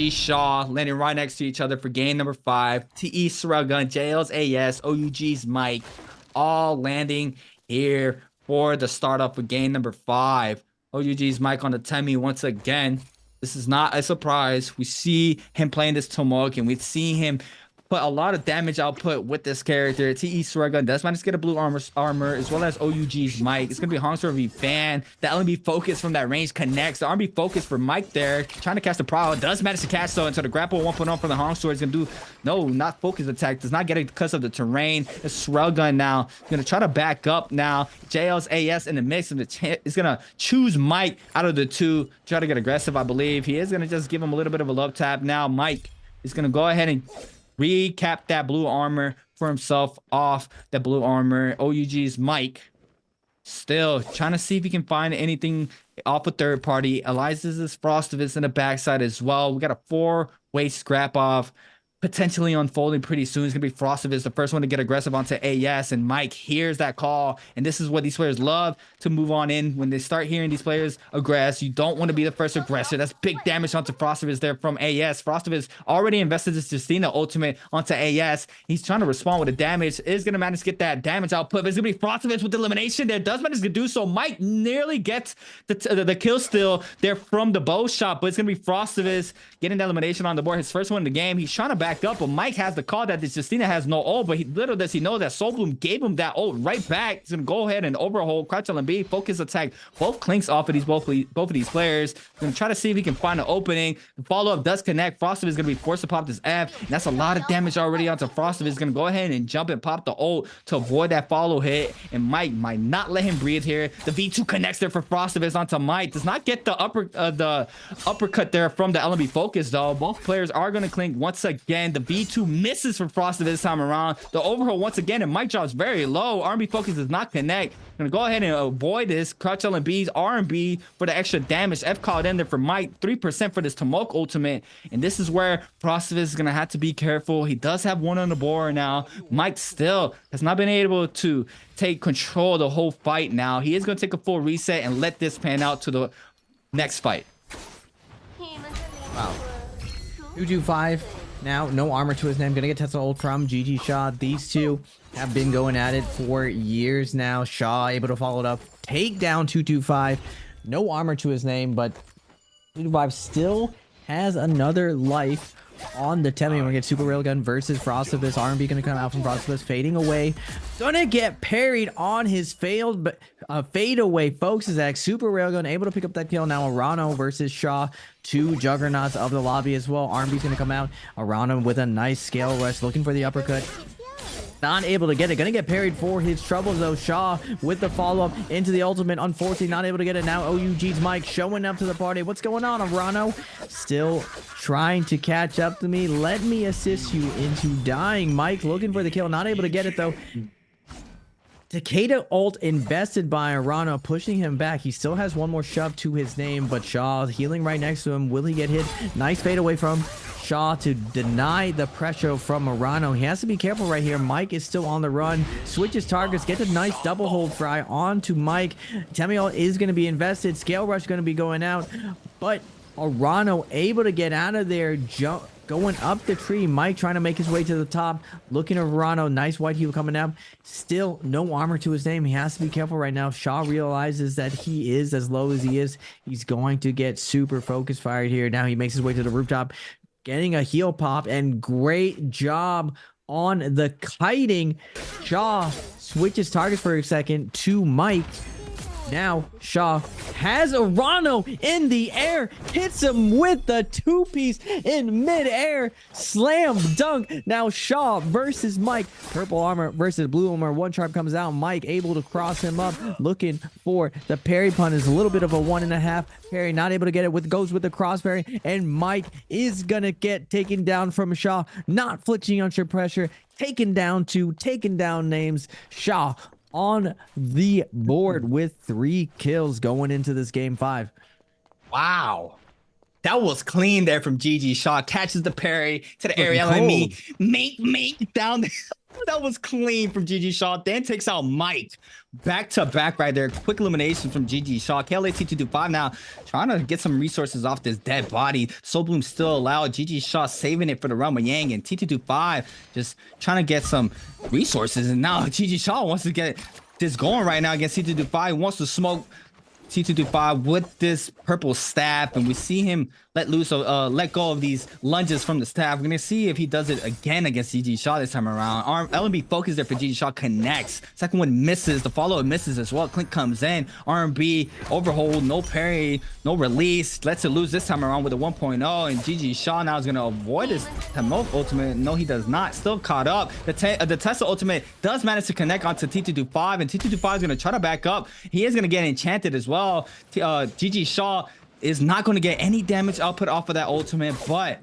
GG Shaw landing right next to each other for game number 5. TE Sragun, JL's AS, OUG's Mike, all landing here for the start off of game number 5. OUG's Mike on the Temi once again. This is not a surprise. We see him playing this Tomok, and we've seen him put a lot of damage output with this character. TE Sragun does manage to get a blue armor as well as OUG's Mike. It's going to be Hongster V fan. The LMB focus from that range connects. The RB focus for Mike there. Trying to catch the prowl. Does manage to catch though. And so the grapple 1.0 from the Hongster is going to do, no, not focus attack. Does not get it because of the terrain. It's Sragun now. Going to try to back up now. JL's AS in the mix. And is going to choose Mike out of the two. Try to get aggressive, I believe. He is going to just give him a little bit of a love tap. Now Mike is going to go ahead and recap that blue armor for himself off the blue armor. OUG's Mike still trying to see if he can find anything off a third party. Eliza's Frostovitz in the backside as well. We got a 4-way scrap off potentially unfolding pretty soon. It's gonna be Frostovitz, the first one to get aggressive onto AS, and Mike hears that call, and this is what these players love to move on in. When they start hearing these players aggress, you don't want to be the first aggressor. That's big damage onto Frostovitz there from AS. Frostovitz already invested his Justina ultimate onto AS. He's trying to respond with the damage. Is gonna manage to get that damage output, but it's gonna be Frostovitz with the elimination there. Does manage to do so. Mike nearly gets the kill still there from the bow shot, but it's gonna be Frostovitz getting the elimination on the board. His first one in the game. He's trying to back up, but Mike has the call that this Justina has no ult, but little does he know that Soul Bloom gave him that ult right back. He's gonna go ahead and overhaul, crouch LMB, focus attack both clinks off of these both of these players. Gonna try to see if he can find an opening. The follow-up does connect. Frostovitz is gonna be forced to pop this F, and that's a lot of damage already onto Frostovitz. He's gonna go ahead and jump and pop the ult to avoid that follow hit, and Mike might not let him breathe here. The V2 connects there for Frostovitz onto Mike. Does not get the uppercut there from the LMB focus though. Both players are gonna clink once again. The V2 misses for Frostovitz this time around. The overhaul once again, and Mike drops very low. R&B focus does not connect. Gonna go ahead and avoid this. Crouch LMB's R&B for the extra damage. F called in there for Mike. 3% for this Tomok ultimate. And this is where Frostovitz is gonna have to be careful. He does have one on the board now. Mike still has not been able to take control of the whole fight now. He is gonna take a full reset and let this pan out to the next fight. Wow. 225. Now, no armor to his name. Gonna get Tesla ult from GG Shaw. These two have been going at it for years now. Shaw able to follow it up. Take down 225. No armor to his name, but 225 still has another life on the Temi. We're gonna get Super Railgun versus Frostovitz. R&B gonna come out from Frostovitz, fading away. Gonna get parried on his failed but fade away, folks. Zach Super Railgun able to pick up that kill. Now Arano versus Shaw, two juggernauts of the lobby as well. R&B's gonna come out. Arano with a nice scale rush, looking for the uppercut. Not able to get it. Gonna get parried for his troubles though. Shaw with the follow-up into the ultimate. Unfortunately, not able to get it. Now OUG's Mike showing up to the party. What's going on, Arano? Still trying to catch up to me. Let me assist you into dying. Mike looking for the kill. Not able to get it though. Takeda ult invested by Arano, pushing him back. He still has one more shove to his name, but Shaw healing right next to him. Will he get hit? Nice fade away from Shaw to deny the pressure from Arano. He has to be careful right here. Mike is still on the run. Switches targets, gets a nice double hold fry onto Mike. Temiel is going to be invested. Scale rush going to be going out, but Arano able to get out of there, going up the tree. Mike trying to make his way to the top, looking at Arano. Nice white heal coming out. Still no armor to his name. He has to be careful right now. Shaw realizes that he is as low as he is. He's going to get super focus fired here. Now he makes his way to the rooftop, getting a heal pop, and great job on the kiting. Shaw switches targets for a second to Mike. Now Shaw has Arano in the air, hits him with the two-piece in mid-air, slam dunk. Now Shaw versus Mike, purple armor versus blue armor. One trap comes out. Mike able to cross him up, looking for the parry pun. Is a little bit of a 1.5 parry, not able to get it. Goes with the cross parry, and Mike is gonna get taken down from Shaw, not flinching under pressure, taken down names. Shaw on the board with 3 kills going into this game 5. Wow. That was clean there from GG Shaw. Catches the parry to the area. I mean, make down there. That was clean from GG Shaw. Then takes out Mike. Back to back right there. Quick elimination from GG Shaw. KLAT225 now trying to get some resources off this dead body. Soul Bloom still allowed. GG Shaw saving it for the Realm of Yang. And T225 just trying to get some resources. And now GG Shaw wants to get this going right now against T225. He wants to smoke T225 with this purple staff, and we see him let go of these lunges from the staff. We're gonna see if he does it again against GG Shaw this time around. LMB focus there for GG Shaw, connects. Second one misses. The follow-up misses as well. Clink comes in. RMB overhold, no parry, no release. Lets it lose this time around with a 1.0, and GG Shaw now is gonna avoid his Temoth ultimate. No, he does not. Still caught up. The Tesla ultimate does manage to connect onto T225, and T225 is gonna try to back up. He is gonna get enchanted as well. GG Shaw is not going to get any damage output off of that ultimate, but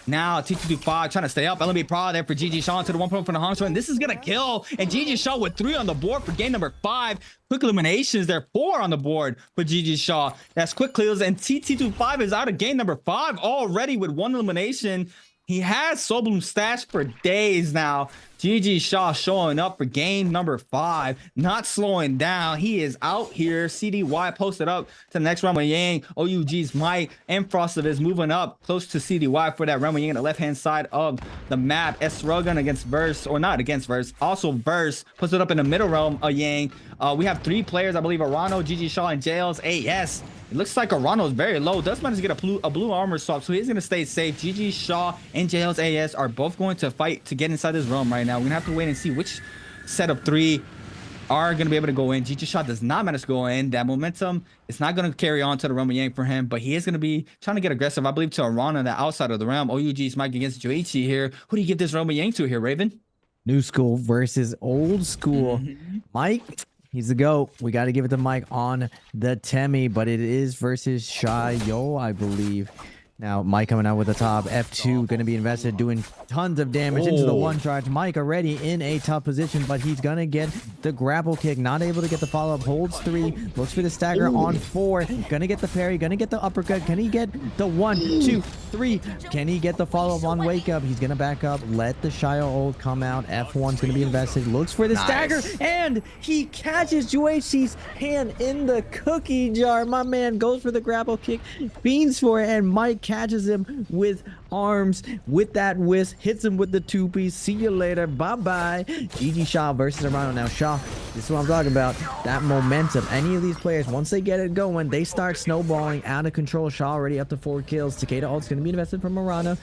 now T225 trying to stay up. LMB Pro there for GG Shaw into the 1 point from the Hong and this is going to kill. And GG Shaw with 3 on the board for game number 5. Quick eliminations there, 4 on the board for GG Shaw. That's quick clears, and T225 is out of game number 5 already with 1 elimination. He has Soul Bloom stashed for days now. GG Shaw showing up for game number 5, not slowing down. He is out here. CDY posted up to the next Realm of Yang. OUG's Mike and Frosted is moving up close to CDY for that Realm of Yang on the left-hand side of the map. Srogan against Verse, or not against Verse, also Verse puts it up in the middle Realm of Yang. We have 3 players, I believe, Arano, GG Shaw, and Jails AS. It looks like Arano is very low. Does manage to get a blue armor swap, so he's going to stay safe. GG Shaw and Jails AS are both going to fight to get inside this realm right now. We're going to have to wait and see which set of 3 are going to be able to go in. GG Shaw does not manage to go in. That momentum is not going to carry on to the Realm of Yang for him, but he is going to be trying to get aggressive, I believe, to Arana, the outside of the realm. OUG's Mike against Joichi here. Who do you give this Realm of Yang to here, Raven? New school versus old school. Mike, he's the GOAT. We got to give it to Mike on the Temi, but it is versus Shayo, I believe. Now, Mike coming out with the top. F2 going to be invested, doing tons of damage into the 1 charge. Mike already in a tough position, but he's going to get the grapple kick. Not able to get the follow-up. Holds 3. Looks for the stagger on 4. Going to get the parry. Going to get the uppercut. Can he get the 1, 2, 3? Can he get the follow-up on wake up? He's going to back up. Let the Shayo ult come out. F1's going to be invested. Looks for the stagger. And he catches Juichi's hand in the cookie jar. My man goes for the grapple kick. Beans for it. And Mike catches him with arms, with that whisk, hits him with the 2-piece. See you later. Bye-bye. GG Shaw versus Arano. Now, Shaw, this is what I'm talking about. That momentum. Any of these players, once they get it going, they start snowballing out of control. Shaw already up to 4 kills. Takeda ult's going to be invested from Arano.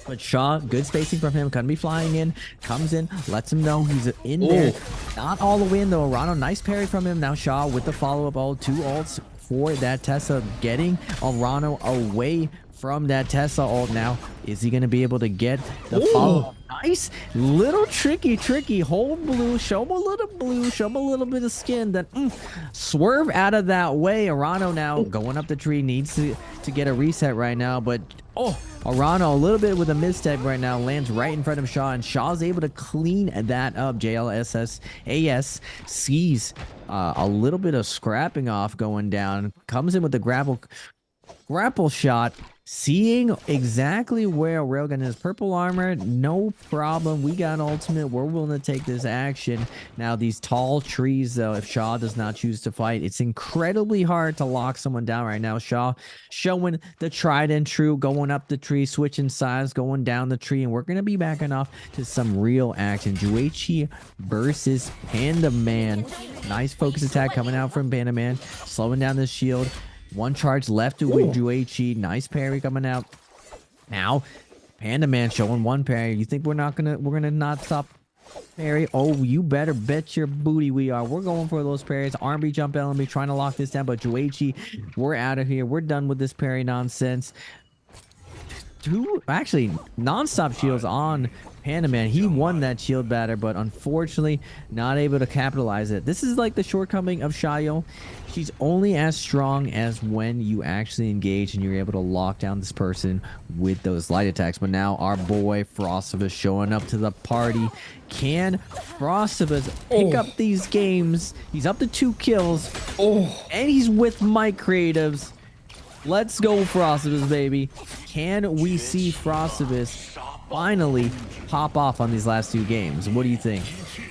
But Shaw, good spacing from him. Gonna be flying in. Comes in. Lets him know he's in there. Not all the way in, though. Arano, nice parry from him. Now, Shaw with the follow-up ult. 2 ults for that Tesla, getting Arano away from that Tesla ult. Now, is he going to be able to get the follow? Nice. Little tricky. Hold blue. Show him a little blue. Show him a little bit of skin. Then swerve out of that way. Arano now going up the tree. Needs to get a reset right now. But, Arano a little bit with a misstep right now. Lands right in front of Shaw. And Shaw's able to clean that up. JLSS AS sees a little bit of scrapping off going down. Comes in with the grapple shot. Seeing exactly where Railgun is. Purple armor, no problem. We got ultimate. We're willing to take this action. Now, these tall trees, though, if Shaw does not choose to fight, it's incredibly hard to lock someone down right now. Shaw showing the tried and true, going up the tree, switching sides, going down the tree, and we're going to be backing off to some real action. Juichi versus Panda Man. Nice focus attack coming out from Panda Man, slowing down the shield. 1 charge left to Juichi. Nice parry coming out. Now, Panda Man showing 1 parry. You think we're gonna not stop parry? Oh, you better bet your booty we are. We're going for those parries. RB jump LMB trying to lock this down, but Juichi, we're out of here. We're done with this parry nonsense. 2 actually non-stop shields on Panda Man. He won that shield batter, but unfortunately not able to capitalize it. This is like the shortcoming of Shayo. She's only as strong as when you actually engage and you're able to lock down this person with those light attacks. But now our boy Frostivus showing up to the party. Can Frostivus pick up these games? He's up to 2 kills. And he's with Mike Creatives. Let's go, Frostivus, baby. Can we see Frostivus finally pop off on these last 2 games? What do you think?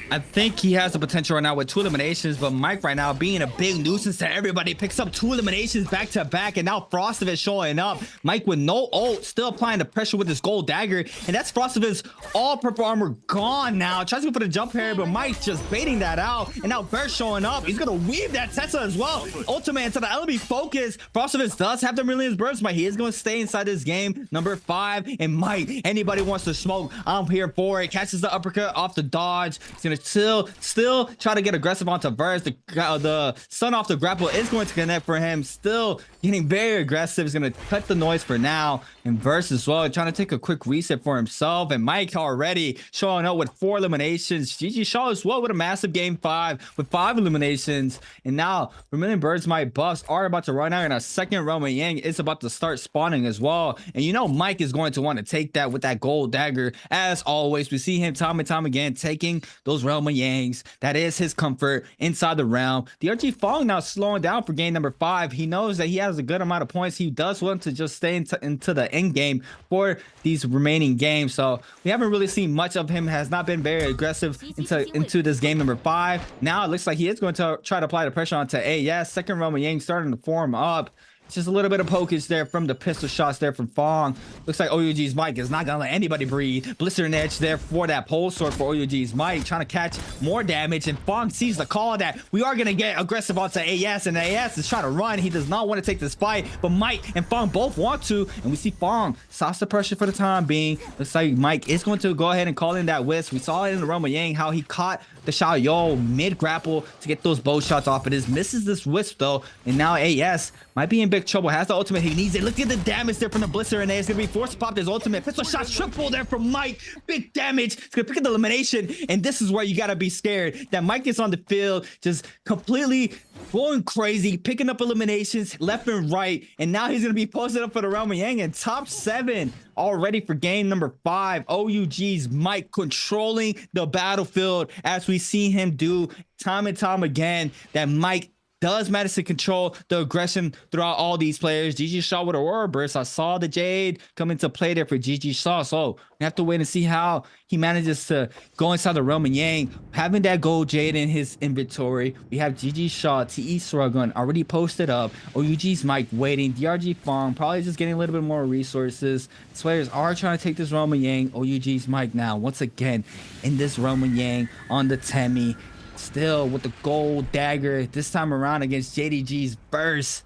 I think he has the potential right now with 2 eliminations, but Mike right now being a big nuisance to everybody, picks up 2 eliminations back to back, and now Frostivus showing up. Mike with no ult, still applying the pressure with his gold dagger, and that's Frostivus all purple armor gone now. Tries to go for the jump here, but Mike just baiting that out, and now Burst showing up. He's gonna weave that Tessa as well. Ultimate into the LB focus. Frostivus does have the millions burst, but he is going to stay inside this game. Number 5, and Mike, anybody wants to smoke, I'm here for it. Catches the uppercut off the dodge. He's gonna still try to get aggressive onto Verse. The stun off the grapple is going to connect for him. Still getting very aggressive. He's going to cut the noise for now. And Verse as well, trying to take a quick reset for himself. And Mike already showing up with 4 eliminations. GG Shaw as well with a massive game 5 with 5 eliminations. And now Vermilion Birds, my buffs are about to run out, and a second Roman Yang is about to start spawning as well. And you know Mike is going to want to take that with that gold dagger. As always, we see him time and time again taking those Roman Yangs. That is his comfort inside the realm. DRG Fong now slowing down for game number 5. He knows that he has a good amount of points. He does want to just stay into the end game for these remaining games. So we haven't really seen much of him. Has not been very aggressive into this game number 5. Now it looks like he is going to try to apply the pressure onto AS. Second Roman Yang starting to form up. Just a little bit of pokage there from the pistol shots there from Fong. Looks like OUG's Mike is not gonna let anybody breathe. Blistering edge there for that pole sword for OUG's Mike, trying to catch more damage, and Fong sees the call that we are gonna get aggressive onto AS, and AS is trying to run. He does not want to take this fight, but Mike and Fong both want to, and we see Fong stops the pressure for the time being. Looks like Mike is going to go ahead and call in that wisp. We saw it in the Roman Yang how he caught the Xiaoyou mid grapple to get those bow shots off of this. Misses this wisp though, and now AS might be in big trouble. Has the ultimate he needs it. Look at the damage there from the blister, and AS gonna be forced to pop his ultimate. Pistol shots triple there from Mike. Big damage. It's gonna pick up the elimination, and this is where you gotta be scared that Mike is on the field just completely going crazy, picking up eliminations left and right, and now he's gonna be posted up for the Roman Yang in top 7 already for game number 5. OUG's Mike controlling the battlefield, as we see him do time and time again. That Mike does manage to control the aggression throughout all these players. GG Shaw with Aurora Burst. I saw the Jade come into play there for GG Shaw, so we have to wait and see how he manages to go inside the Roman Yang. Having that gold Jade in his inventory, we have GG Shaw, TE Suragun already posted up. OUG's Mike waiting. DRG Fong probably just getting a little bit more resources. These players are trying to take this Roman Yang. OUG's Mike now once again in this Roman Yang on the Temi. Still with the gold dagger this time around against JDG's Burst.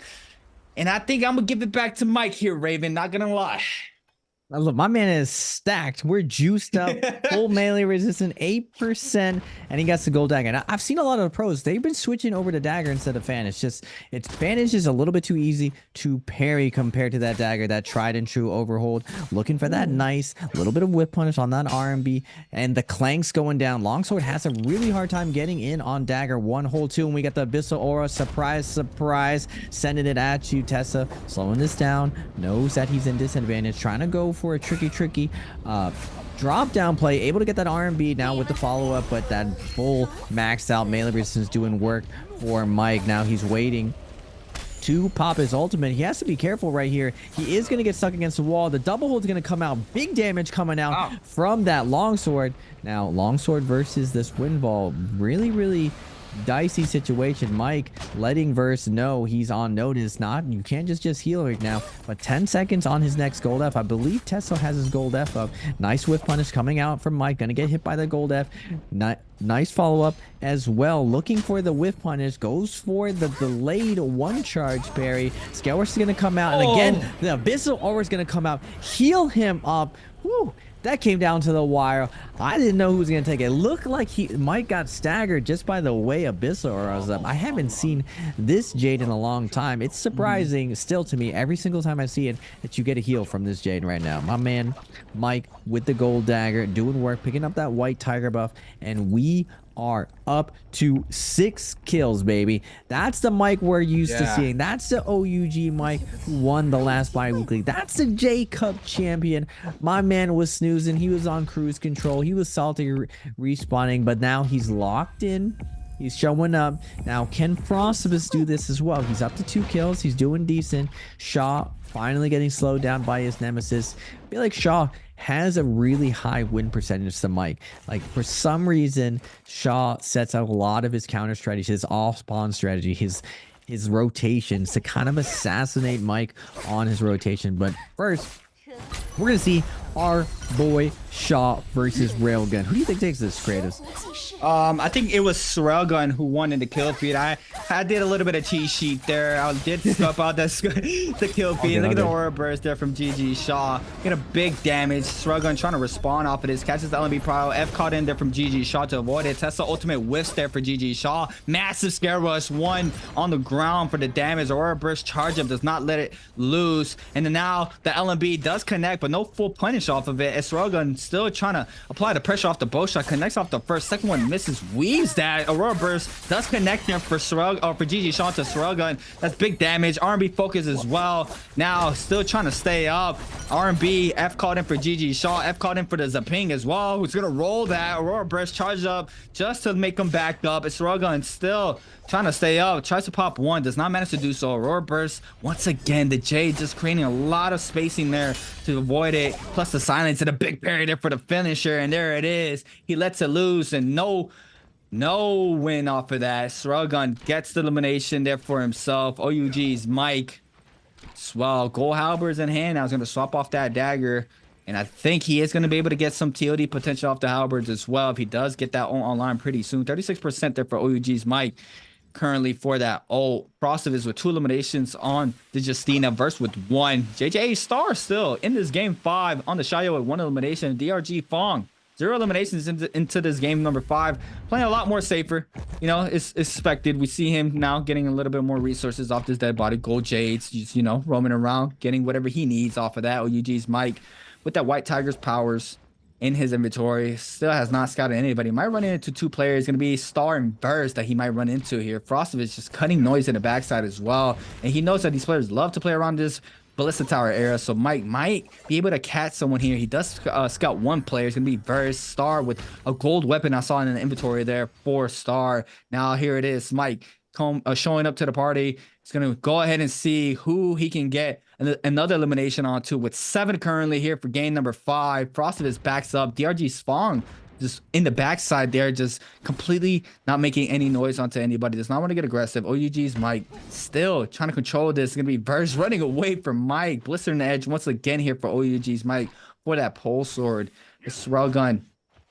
And I think I'm gonna give it back to Mike here, Raven, not gonna lie. Now look, my man is stacked. We're juiced up, full melee resistant, 8%, and he got the gold dagger. Now, I've seen a lot of the pros. They've been switching over to dagger instead of fan. Fan is just a little bit too easy to parry compared to that dagger, that tried and true overhold. Looking for that nice little bit of whip punish on that RMB, and the clanks going down. Longsword has a really hard time getting in on dagger. 1 hold 2, and we got the Abyssal Aura. Surprise, surprise, sending it at you. Tessa slowing this down, knows that he's in disadvantage, trying to go for a tricky drop down play, able to get that RMB now with the follow-up, but that full maxed out melee resistance doing work for Mike. Now he's waiting to pop his ultimate. He has to be careful right here. He is going to get stuck against the wall. The double hold is going to come out. Big damage coming out from that longsword. Now longsword versus this windball, really dicey situation. Mike letting Verse know he's on notice. You can't just heal right now, but 10 seconds on his next gold F. I believe Tesso has his gold F up. Nice whiff punish coming out from Mike. Gonna get hit by the gold F. Nice follow-up as well. Looking for the whiff punish. Goes for the delayed 1 charge parry. Scaleworks is gonna come out, and again the Abyssal Aura is gonna come out, heal him up. Woo! That came down to the wire. I didn't know who was going to take it. Looked like Mike got staggered just by the way Abyssal Aura was up. I haven't seen this Jade in a long time. It's surprising still to me every single time I see it that you get a heal from this Jade right now. My man Mike with the gold dagger doing work, picking up that white tiger buff, and we are up to 6 kills, baby. That's the Mike we're used to seeing. That's the OUG Mike who won the last bi-weekly. That's the J Cup champion. My man was snoozing. He was on cruise control. He was salty respawning, but now he's locked in He's showing up. Now, can Frostabus do this as well? He's up to 2 kills. He's doing decent. Shaw finally getting slowed down by his nemesis. I feel like Shaw has a really high win percentage to Mike. Like, for some reason, Shaw sets out a lot of his counter strategies, his off spawn strategy, his rotations to kind of assassinate Mike on his rotation. But first, we're gonna see our boy Shaw versus Railgun. Who do you think takes this, creatives? I think it was Railgun who won in the kill feed. I did a little bit of cheat sheet there. I did scope out the kill feed. Look at the aura burst there from GG Shaw. Get a big damage. Railgun trying to respawn off of this. Catches the LMB Pro. F caught in there from GG Shaw to avoid it. Tesla ultimate whiffs there for GG Shaw. Massive scare rush. One on the ground for the damage. Aura burst charge up. Does not let it loose. And then now the LMB does connect, but no full punish off of it. It's Railgun still trying to apply the pressure off the bow shot. Connects off the first. Second one misses. Weaves that. Aurora burst does connect there for GG Shaw to Railgun. That's big damage. R&B focus as well. Now still trying to stay up. R&B F called in for GG Shaw. F called in for the Zaping as well. Who's gonna roll that? Aurora burst charged up just to make him back up. It's Railgun still trying to stay up. Tries to pop one. Does not manage to do so. Aurora burst once again. The Jade just creating a lot of spacing there to avoid it. Plus the silence and a big parry there for the finisher. And there it is. He lets it loose and no win off of that. Railgun gets the elimination there for himself. OUG's Mike. Well, gold halberds in hand. Now he's going to swap off that dagger. And I think he is going to be able to get some TOD potential off the halberds as well if he does get that online pretty soon. 36% there for OUG's Mike currently for that. Oh, Frostabus with 2 eliminations on the Justina verse with 1. JJ Star still in this game 5 on the Shayo with 1 elimination. DRG Fong 0 eliminations into this game number 5, playing a lot more safer. You know, it's expected. We see him now getting a little bit more resources off this dead body. Gold Jades, just, you know, roaming around, getting whatever he needs off of that. OUG's Mike with that White Tiger's powers in his inventory. Still has not scouted anybody. Might run into 2 players. Going to be Star and Burst that he might run into here. Frostabus just cutting noise in the backside as well. And he knows that these players love to play around this Ballista Tower era, so Mike might be able to catch someone here. He does scout 1 player. It's gonna be Verse Star with a gold weapon I saw in the inventory there for Star. Now here it is, Mike showing up to the party. He's gonna go ahead and see who he can get another elimination onto with 7 currently here for game number 5. Frostabus backs up. DRG Spong just in the backside there, just completely not making any noise onto anybody. Does not want to get aggressive. OUG's Mike still trying to control this. It's going to be Verse running away from Mike. Blistering the edge once again here for OUG's Mike for that pole sword. It's Railgun.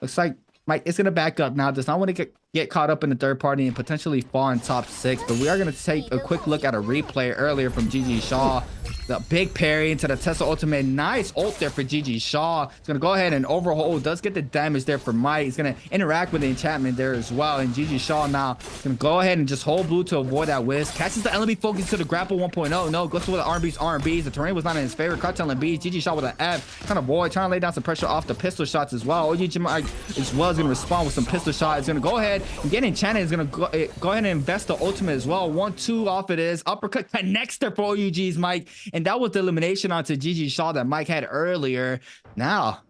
Looks like Mike is going to back up now. Does not want to get caught up in the third party and potentially fall in top 6. But we are going to take a quick look at a replay earlier from GG Shaw. The big parry into the Tesla ultimate. Nice ult there for GG Shaw. He's going to go ahead and overhaul. Does get the damage there for Mike. He's going to interact with the enchantment there as well. And GG Shaw now going to go ahead and just hold blue to avoid that whiz. Catches the LMB focus to the grapple 1.0. No, goes to the R&Bs. The terrain was not in his favor. Cartel LMBs. GG Shaw with an F. Trying to avoid. Trying to lay down some pressure off the pistol shots as well. OG Mike as well is going to respond with some pistol shot. He's going to go ahead and get enchanted. He's going to go ahead and invest the ultimate as well. 1-2 off it is. Uppercut connects there for OUG's Mike. And that was the elimination onto GG Shaw that Mike had earlier. Now,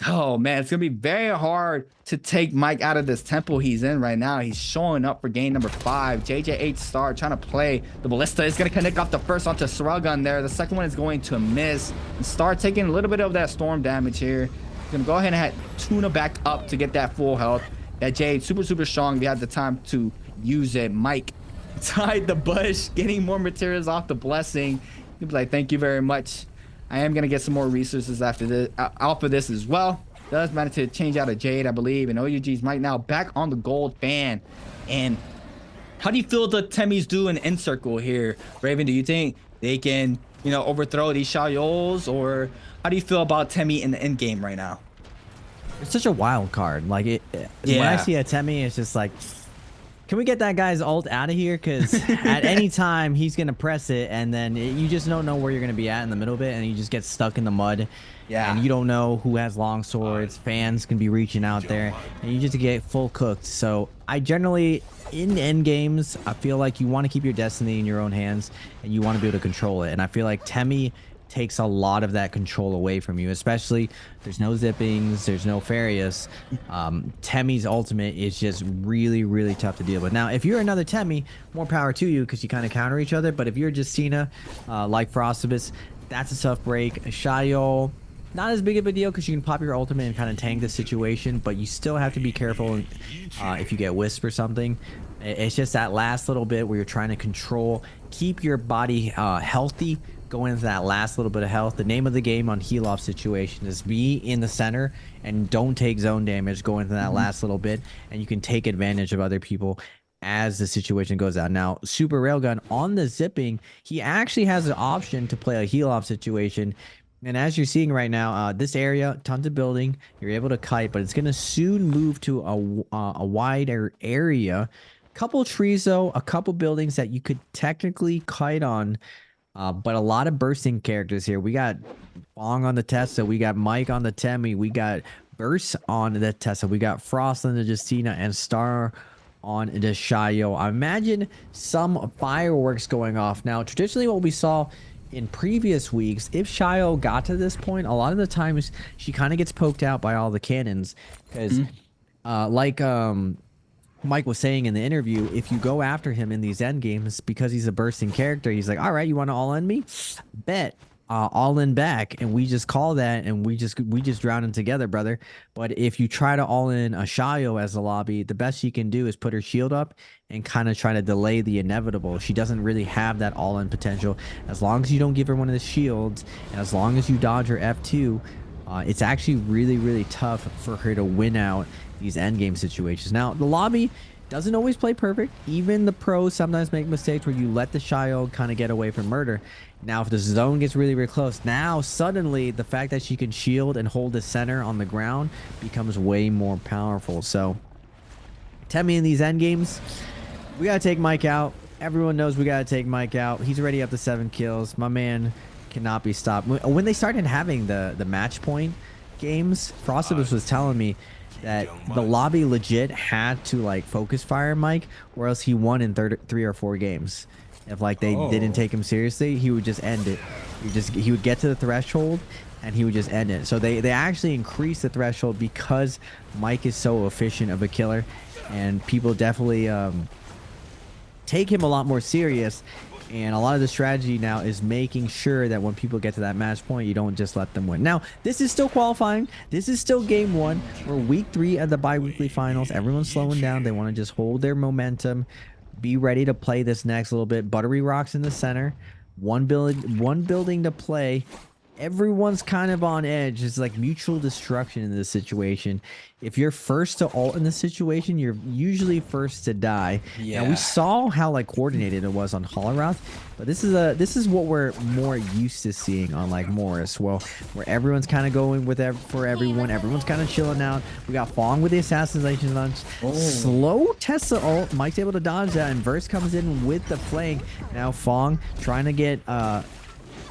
oh man, it's gonna be very hard to take Mike out of this temple he's in right now. He's showing up for game number 5. JJ Star trying to play the ballista. Is gonna connect off the first onto Railgun there. The second one is going to miss. And Star taking a little bit of that storm damage here. He's gonna go ahead and tuna back up to get that full health. That Jade super strong if you had the time to use it. Mike tied the bush, getting more materials off the blessing. He'd be like, thank you very much. I am gonna get some more resources after this, off of this as well. Does manage to change out a Jade, I believe, and OUG's Mike now back on the gold fan. And how do you feel the Temis do an in circle here, Raven? Do you think they can, you know, overthrow these Shayols, or how do you feel about Temi in the end game right now? It's such a wild card. Like when I see a Temi, it's just like, can we get that guy's ult out of here? Because at any time he's gonna press it, and then you just don't know where you're gonna be at in the middle of it, and you just get stuck in the mud. Yeah. And you don't know who has long swords. Fans can be reaching out there, and you just get full cooked. So I generally, in end games, I feel like you want to keep your destiny in your own hands, and you want to be able to control it. And I feel like Temi takes a lot of that control away from you, especially there's no zippings, there's no Farius. Temmie's ultimate is just really, really tough to deal with. Now, if you're another Temmie, more power to you because you kind of counter each other. But if you're just Cena, like Frostibus, that's a tough break. Shayo, not as big of a deal because you can pop your ultimate and kind of tank the situation, but you still have to be careful if you get Wisp or something. It's just that last little bit where you're trying to control, keep your body healthy, going into that last little bit of health. The name of the game on heal off situation is be in the center and don't take zone damage, go into that last little bit, and you can take advantage of other people as the situation goes out. Now, Super Railgun on the zipping, he actually has an option to play a heal off situation. And as you're seeing right now, this area, tons of building, you're able to kite, but it's going to soon move to a wider area. Couple trees though, a couple buildings that you could technically kite on, but a lot of bursting characters here. We got Fong on the Tessa, we got Mike on the Temmie, we got Burst on the Tessa, we got Frost on the Justina, and Star on the Shayo. I imagine some fireworks going off. Now, traditionally what we saw in previous weeks, if Shayo got to this point, a lot of the times she kind of gets poked out by all the cannons because Mike was saying in the interview, if you go after him in these end games, because he's a bursting character, he's like, all right, you want to all in me? Bet. All in back, and we just call that, and we just drown in together, brother. But if you try to all in a Shayo as a lobby, the best she can do is put her shield up and kind of try to delay the inevitable. She doesn't really have that all in potential. As long as you don't give her one of the shields, and as long as you dodge her F2, it's actually really, really tough for her to win out these endgame situations. Now, the lobby doesn't always play perfect. Even the pros sometimes make mistakes where you let the Shayo kind of get away from murder. Now, if the zone gets really, really close, now suddenly the fact that she can shield and hold the center on the ground becomes way more powerful. So, Temmie in these end games, we got to take Mike out. Everyone knows we got to take Mike out. He's already up to 7 kills. My man cannot be stopped. When they started having the match point games, Frostibus was telling me that the lobby legit had to like focus fire Mike, or else he won in 3 or 4 games. If like they didn't take him seriously, he would just end it. He would get to the threshold and he would just end it. So they actually increased the threshold because Mike is so efficient of a killer, and people definitely take him a lot more serious. And a lot of the strategy now is making sure that when people get to that match point, you don't just let them win. Now, this is still qualifying. This is still game 1. We're week 3 of the bi-weekly finals. Everyone's slowing down. They want to just hold their momentum, be ready to play this next little bit. Buttery Rock's in the center. One building to play. Everyone's kind of on edge. It's like mutual destruction in this situation. If you're first to ult in this situation, you're usually first to die. Yeah. Now, we saw how like coordinated it was on Holoroth, but this is what we're more used to seeing on like Morris, well, where everyone's kind of going with for everyone. Everyone's kind of chilling out. We got Fong with the assassination launch. Slow Tessa ult. Mike's able to dodge that, and Verse comes in with the flank. Now Fong trying to get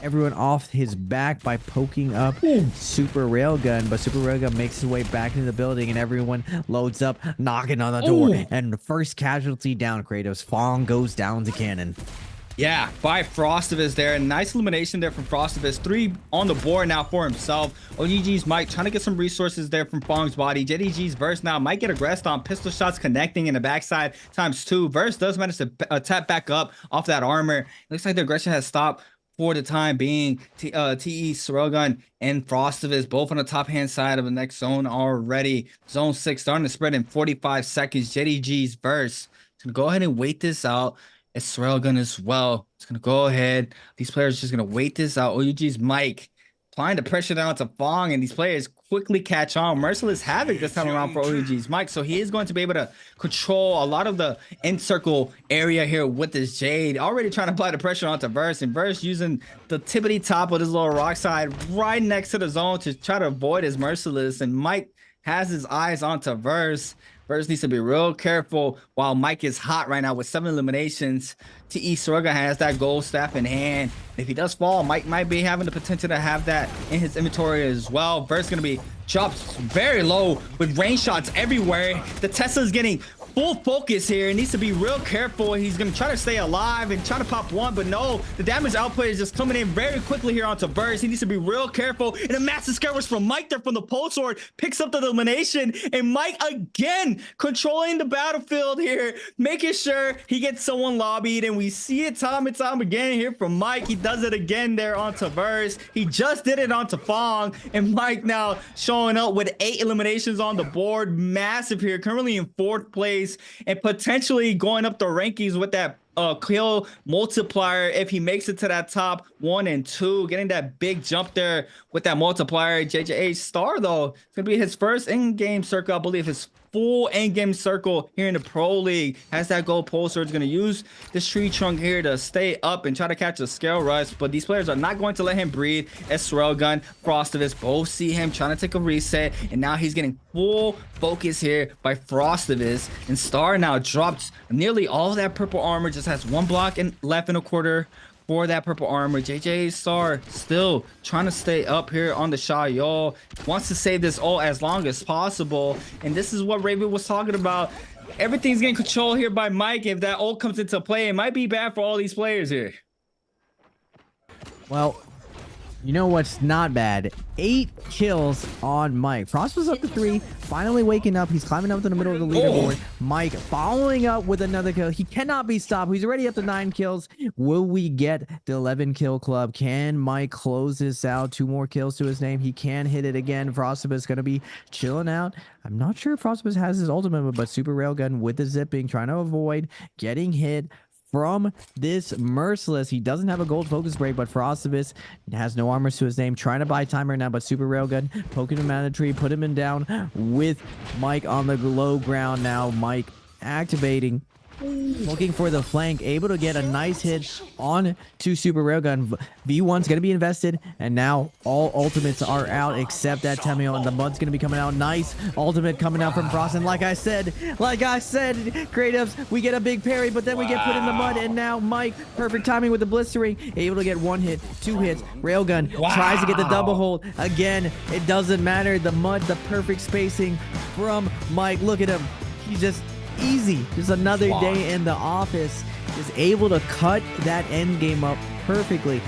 everyone off his back by poking up Super Railgun, but Super Railgun makes his way back into the building, and everyone loads up, knocking on the door. And the first casualty down, Kratos. Fong goes down to cannon. Yeah, by Frostibus there. Nice elimination there from Frostibus. 3 on the board now for himself. OGG's Mike trying to get some resources there from Fong's body. JDG's Verse now might get aggressed on pistol shots connecting in the backside ×2. Verse does manage to tap back up off that armor. Looks like the aggression has stopped for the time being. TE Sorelgun and Frostibus both on the top hand side of the next zone already. Zone 6 starting to spread in 45 seconds. JDG's Verse. It's gonna go ahead and wait this out. It's Sorelgun as well. It's gonna go ahead. These players are just gonna wait this out. OUG's Mike applying the pressure down to Fong, and these players quickly catch on. Merciless Havoc this time around for OUG's Mike, so he is going to be able to control a lot of the end circle area here with this Jade. Already trying to apply the pressure onto Verse, and Verse using the tippity top of this little rock side right next to the zone to try to avoid his Merciless, and Mike has his eyes onto Verse. Verse needs to be real careful while Mike is hot right now with 7 eliminations. TE Sorga has that gold staff in hand. If he does fall, Mike might be having the potential to have that in his inventory as well. Verse going to be dropped very low with range shots everywhere. The Tesla's getting full focus here. He needs to be real careful. He's going to try to stay alive and try to pop one, but no, the damage output is just coming in very quickly here onto Burst. He needs to be real careful. And a massive scare was from Mike there from the pole sword, picks up the elimination, and Mike again controlling the battlefield here, making sure he gets someone lobbied, and we see it time and time again here from Mike. He does it again there onto Burst. He just did it onto Fong, and Mike now showing up with 8 eliminations on the board. Massive here, currently in 4th place, and potentially going up the rankings with that kill multiplier if he makes it to that top 1 and 2, getting that big jump there with that multiplier. JJ Star though, it's gonna be his first in-game circle, I believe his full end-game circle here in the Pro League. Has that gold pulsar, is going to use this tree trunk here to stay up and try to catch a scale rush, but these players are not going to let him breathe. As Railgun, Frostivus both see him trying to take a reset, and now he's getting full focus here by Frostivus, and Star now dropped nearly all of that purple armor, just has 1 block and left in a quarter for that purple armor. JJ Star still trying to stay up here on the Shayol, wants to save this ult as long as possible, and this is what Raven was talking about. Everything's getting controlled here by Mike. If that ult comes into play, it might be bad for all these players here. Well, you know what's not bad? 8 kills on Mike. Frost was up to 3, finally waking up. He's climbing up to the middle of the leaderboard. Mike following up with another kill. He cannot be stopped. He's already up to 9 kills. Will we get the 11 kill club? Can Mike close this out? 2 more kills to his name. He can hit it again. Frostivus going to be chilling out. I'm not sure if Frostivus has his ultimate, but Super Railgun with the zipping, trying to avoid getting hit from this Merciless. He doesn't have a gold focus break, but Frostivus has no armors to his name, trying to buy time right now, but Super Railgun poking him out of the tree, put him in down with Mike on the low ground. Now Mike activating, looking for the flank, able to get a nice hit on to Super Railgun. V1's going to be invested, and now all ultimates are out except that Temio, and the mud's going to be coming out. Nice ultimate coming out from Frost, and like I said, creatives, we get a big parry, but then we get put in the mud, and now Mike, perfect timing with the blistering, able to get 1 hit, 2 hits. Railgun tries to get the double hold. Again, it doesn't matter. The mud, the perfect spacing from Mike. Look at him. He's just easy. Just another day in the office. Is able to cut that end game up perfectly.